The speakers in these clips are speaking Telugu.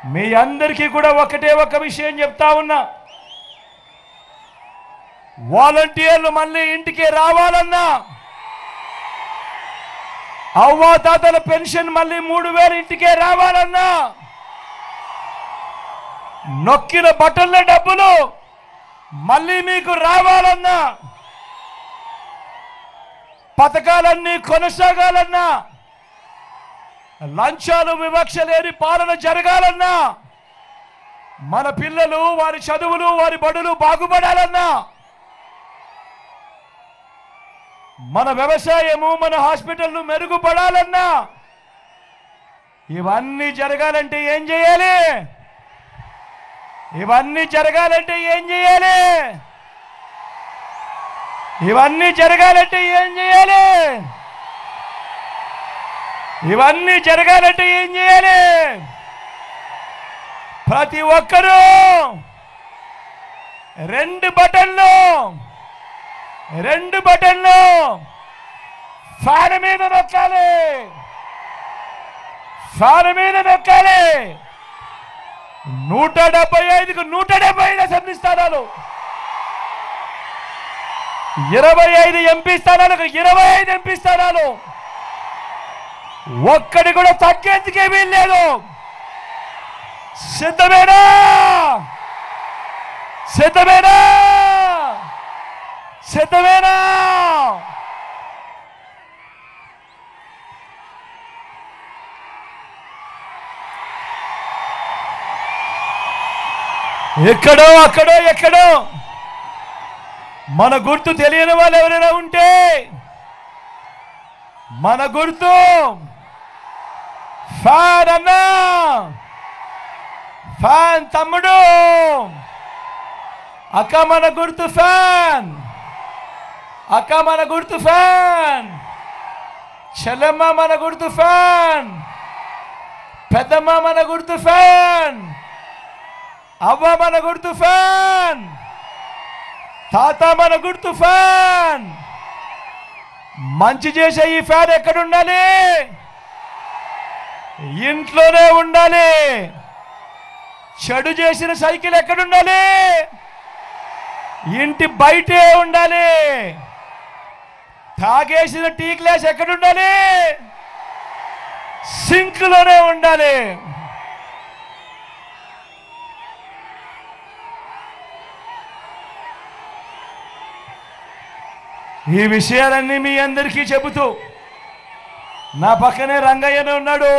మీ అందరికీ కూడా ఒకటే ఒక విషయం చెప్తా ఉన్నా, వాలంటీర్లు మళ్ళీ ఇంటికి రావాలన్నా, అవ్వాతాతల పెన్షన్ మళ్ళీ 3000 ఇంటికే రావాలన్నా, నొక్కిన బటన్ల డబ్బులు మళ్ళీ మీకు రావాలన్నా, పథకాలన్నీ కొనసాగాలన్నా, లంచాలు వివక్ష లేని పాలన జరగాలన్నా, మన పిల్లలు వారి చదువులు వారి బడులు బాగుపడాలన్నా, మన వ్యవసాయము మన హాస్పిటల్లు మెరుగుపడాలన్నా, ఇవన్నీ జరగాలంటే ఏం చేయాలి? ఇవన్నీ జరగాలంటే ఏం చేయాలి? ఇవన్నీ జరగాలంటే ఏం చేయాలి? ఇవన్నీ జరగాలంటే ఏం చేయాలి? ప్రతి ఒక్కరూ 2 బటన్లు ఫ్యాన్ మీద నొక్కాలి. ఫ్యాన్ మీద నొక్కాలి. 175కు 175 అసెంబ్లీ స్థానాలు, 25 ఎంపీ స్థానాలకు 25 ఎంపీ స్థానాలు, ఒక్కడి కూడా తగ్గేందుకే వీల్లేదు. సిద్ధమేనా? సిద్ధమేనా? సిద్ధమేనా? ఎక్కడో అక్కడో ఎక్కడో మన గుర్తు తెలియని వాళ్ళు ఎవరైనా ఉంటే, మన గుర్తు ఫ్యాన్ అన్నా, ఫ్యాన్ తమ్ముడు, అక్క మన గుర్తు ఫ్యాన్, అక్క మన గుర్తు ఫ్యాన్, చెల్లెమ్మ మన గుర్తు ఫ్యాన్, పెద్దమ్మ మన గుర్తు ఫ్యాన్, అవ్వ మన గుర్తు ఫ్యాన్, తాత మన గుర్తు ఫ్యాన్. మంచి చేసే ఈ ఫ్యాన్ ఎక్కడుండాలి? ఇంట్లోనే ఉండాలి. చెడు చేసిన సైకిల్ ఎక్కడుండాలి? ఇంటి బయటే ఉండాలి. తాగేసిన టీ గ్లాస్ ఎక్కడుండాలి? సింక్లోనే ఉండాలి. ఈ విషయాలన్నీ మీ అందరికీ చెబుతూ, నా పక్కనే రంగయ్యనే ఉన్నాడు.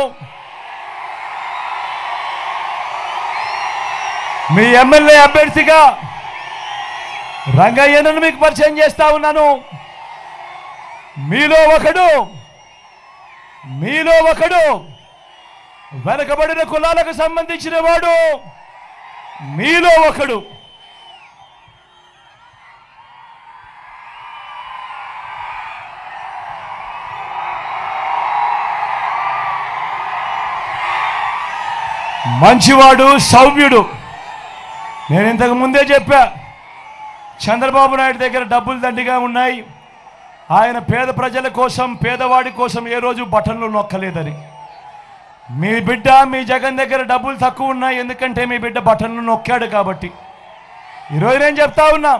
మీ ఎమ్మెల్యే అభ్యర్థిగా రంగయ్యను మీకు పరిచయం చేస్తా ఉన్నాను. మీలో ఒకడు వెనకబడిన కులాలకు సంబంధించిన వాడు. మీలో ఒకడు మంచివాడు, సౌమ్యుడు. నేను ఇంతకు ముందే చెప్పా, చంద్రబాబు నాయుడు దగ్గర డబ్బులు దండిగా ఉన్నాయి. ఆయన పేద ప్రజల కోసం, పేదవాడి కోసం ఏ రోజు బటన్లు నొక్కలేదని. మీ బిడ్డ, మీ జగన్ దగ్గర డబ్బులు తక్కువ ఉన్నాయి, ఎందుకంటే మీ బిడ్డ బటన్లు నొక్కాడు కాబట్టి. ఈరోజు నేను చెప్తా ఉన్నా,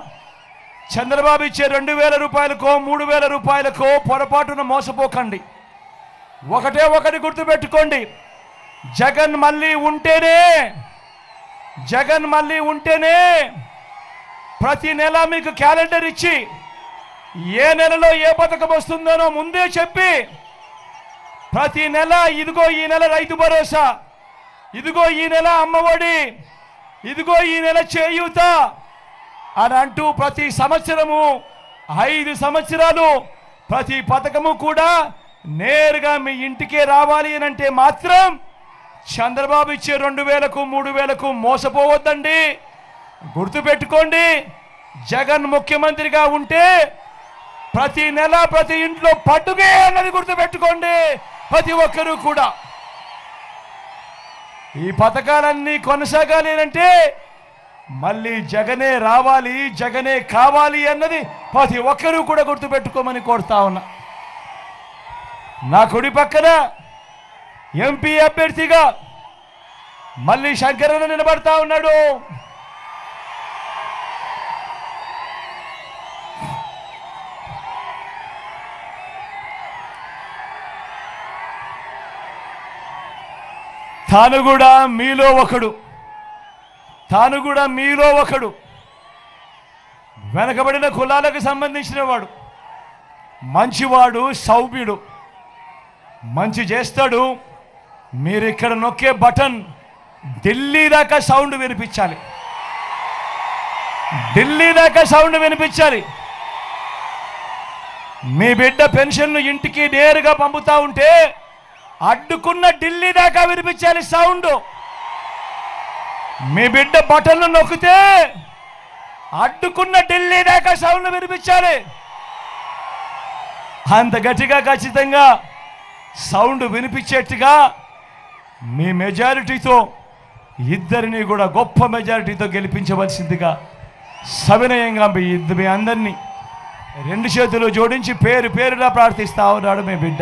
చంద్రబాబు ఇచ్చే 2000 రూపాయలకో 3000 రూపాయలకో పొరపాటున మోసపోకండి. ఒకటి గుర్తుపెట్టుకోండి, జగన్ మళ్ళీ ఉంటేనే ప్రతి నెల మీకు క్యాలెండర్ ఇచ్చి ఏ నెలలో ఏ పథకం వస్తుందనో ముందే చెప్పి, ప్రతి నెల ఇదిగో ఈ నెల రైతు భరోసా, ఇదిగో ఈ నెల అమ్మఒడి, ఇదిగో ఈ నెల చేయూత అని అంటూ ప్రతి సంవత్సరము 5 సంవత్సరాలు ప్రతి పథకము కూడా నేరుగా మీ ఇంటికే రావాలి అని అంటే మాత్రం చంద్రబాబు ఇచ్చే 2000కు 3000కు మోసపోవద్దండి. గుర్తుపెట్టుకోండి, జగన్ ముఖ్యమంత్రిగా ఉంటే ప్రతి నెల ప్రతి ఇంట్లో పండుగే అన్నది గుర్తుపెట్టుకోండి ప్రతి ఒక్కరూ కూడా. ఈ పథకాలన్నీ కొనసాగాలి అంటే మళ్ళీ జగనే రావాలి, జగనే కావాలి అన్నది ప్రతి ఒక్కరూ కూడా గుర్తుపెట్టుకోమని కోరుతా ఉన్నా. నా కుడి పక్కన ఎంపీ అభ్యర్థిగా మళ్ళీ శంకరన్న నిలబడతా ఉన్నాడు. తాను కూడా మీలో ఒకడు వెనకబడిన కులాలకు సంబంధించిన వాడు, మంచివాడు, సౌమ్యుడు, మంచి చేస్తాడు. మీరు ఇక్కడ నొక్కే బటన్ ఢిల్లీ దాకా సౌండ్ వినిపించాలి, ఢిల్లీ దాకా సౌండ్ వినిపించాలి. మీ బిడ్డ పెన్షన్ను ఇంటికి నేరుగా పంపుతా ఉంటే అడ్డుకున్న ఢిల్లీ దాకా వినిపించాలి సౌండ్. మీ బిడ్డ బటన్లు నొక్కితే అడ్డుకున్న ఢిల్లీ దాకా సౌండ్ వినిపించాలి. అంత గట్టిగా ఖచ్చితంగా సౌండ్ వినిపించేట్టుగా మీ మెజారిటీతో ఇద్దరిని కూడా గొప్ప మెజారిటీతో గెలిపించవలసిందిగా సవినయంగా మీ అందరినీ రెండు చేతులు జోడించి పేరు పేరుగా ప్రార్థిస్తా ఉన్నాడు మీ బిడ్డ.